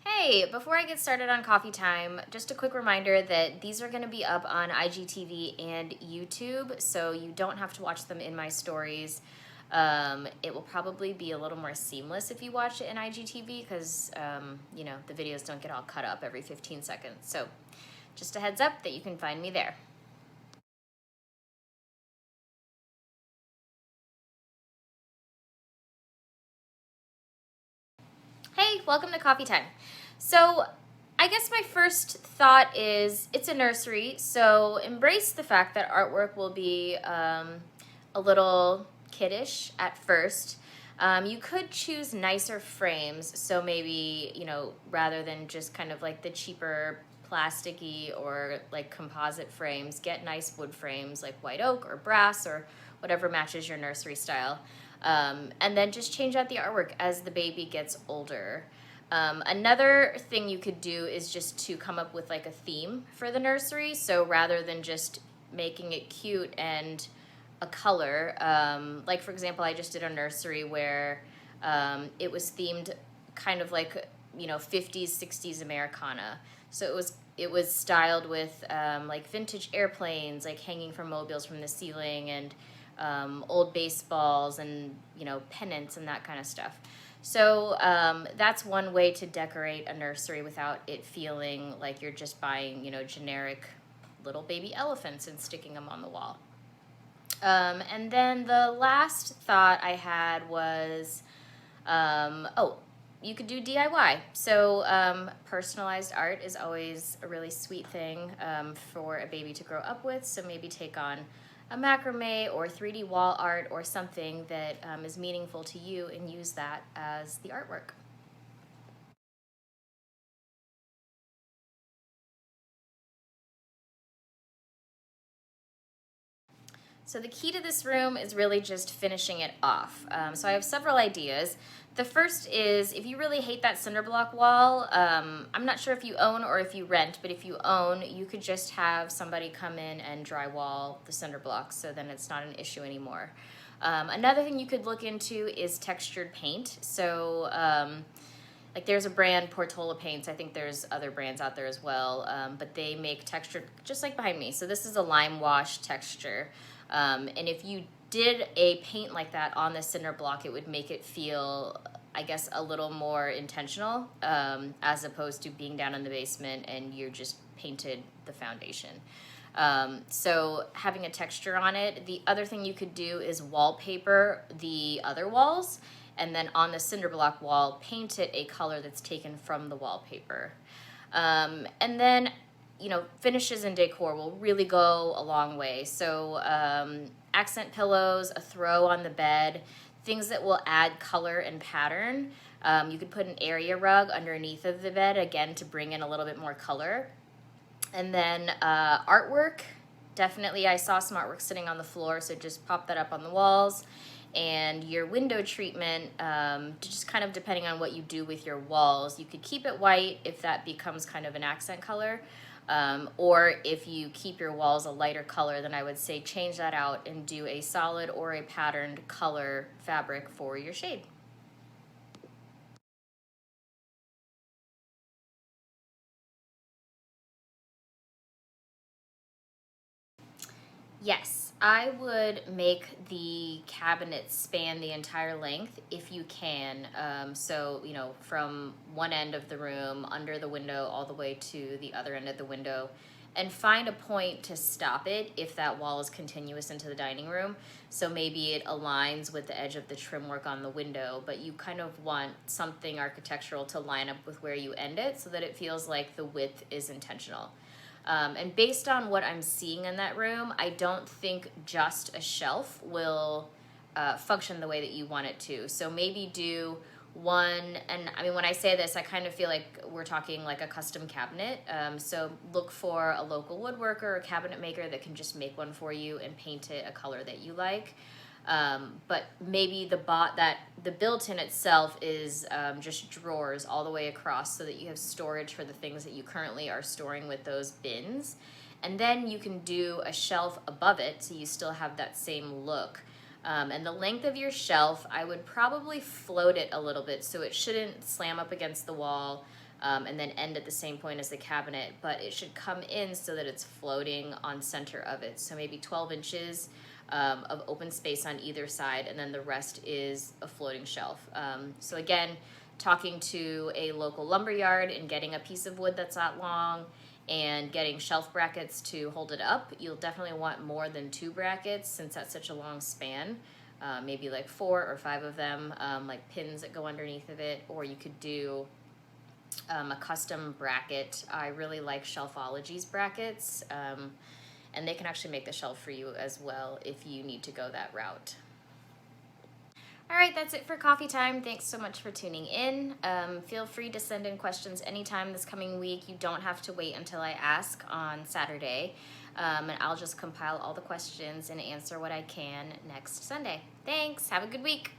Hey, before I get started on coffee time, just a quick reminder that these are going to be up on IGTV and YouTube, so you don't have to watch them in my stories. It will probably be a little more seamless if you watch it in IGTV because, the videos don't get all cut up every 15 seconds. So just a heads up that you can find me there. Hey, welcome to Coffee Time. So, I guess my first thought is it's a nursery, so embrace the fact that artwork will be a little kiddish at first. You could choose nicer frames, so maybe, rather than just kind of like the cheaper plasticky or like composite frames, get nice wood frames like white oak or brass or whatever matches your nursery style. And then just change out the artwork as the baby gets older. Another thing you could do is just to come up with like a theme for the nursery. So rather than just making it cute and a color, like for example, I just did a nursery where it was themed kind of like 50s, 60s Americana. So it was styled with like vintage airplanes, like hanging from mobiles from the ceiling, and old baseballs and pennants and that kind of stuff. So that's one way to decorate a nursery without it feeling like you're just buying generic little baby elephants and sticking them on the wall. And then the last thought I had was, you could do DIY. So personalized art is always a really sweet thing for a baby to grow up with. So maybe take on a macrame or 3D wall art or something that is meaningful to you and use that as the artwork. So the key to this room is really just finishing it off. So I have several ideas. The first is if you really hate that cinder block wall, I'm not sure if you own or if you rent, but if you own, you could just have somebody come in and drywall the cinder blocks, so then it's not an issue anymore. Another thing you could look into is textured paint. So like there's a brand, Portola Paints. I think there's other brands out there as well, but they make textured, just like behind me. So this is a lime wash texture. And if you did a paint like that on the cinder block, it would make it feel, I guess, a little more intentional, as opposed to being down in the basement and you just painted the foundation. So having a texture on it. The other thing you could do is wallpaper the other walls, and then on the cinder block wall, paint it a color that's taken from the wallpaper. And then, finishes and decor will really go a long way. So accent pillows, a throw on the bed, things that will add color and pattern. You could put an area rug underneath of the bed, again, to bring in a little bit more color. And then artwork, definitely I saw some artwork sitting on the floor, so just pop that up on the walls. And your window treatment, just kind of depending on what you do with your walls, you could keep it white if that becomes kind of an accent color. Or if you keep your walls a lighter color, then I would say change that out and do a solid or a patterned color fabric for your shade. Yes, I would make the cabinet span the entire length if you can. So, from one end of the room, under the window, all the way to the other end of the window, and find a point to stop it if that wall is continuous into the dining room. So maybe it aligns with the edge of the trim work on the window, but you kind of want something architectural to line up with where you end it so that it feels like the width is intentional. And based on what I'm seeing in that room, I don't think just a shelf will function the way that you want it to. So maybe do one, and I mean, when I say this, I kind of feel like we're talking like a custom cabinet. So look for a local woodworker or cabinet maker that can just make one for you and paint it a color that you like. But maybe the built-in itself is just drawers all the way across so that you have storage for the things that you currently are storing with those bins. And then you can do a shelf above it so you still have that same look. And the length of your shelf, I would probably float it a little bit so it shouldn't slam up against the wall and then end at the same point as the cabinet, but it should come in so that it's floating on center of it. So maybe 12 inches of open space on either side, and then the rest is a floating shelf. So again, talking to a local lumber yard and getting a piece of wood that's that long and getting shelf brackets to hold it up. You'll definitely want more than 2 brackets since that's such a long span. Maybe like 4 or 5 of them, like pins that go underneath of it, or you could do a custom bracket. I really like Shelfology's brackets, and they can actually make the shelf for you as well if you need to go that route. All right, that's it for coffee time. Thanks so much for tuning in. Feel free to send in questions anytime this coming week. You don't have to wait until I ask on Saturday, and I'll just compile all the questions and answer what I can next Sunday. Thanks. Have a good week.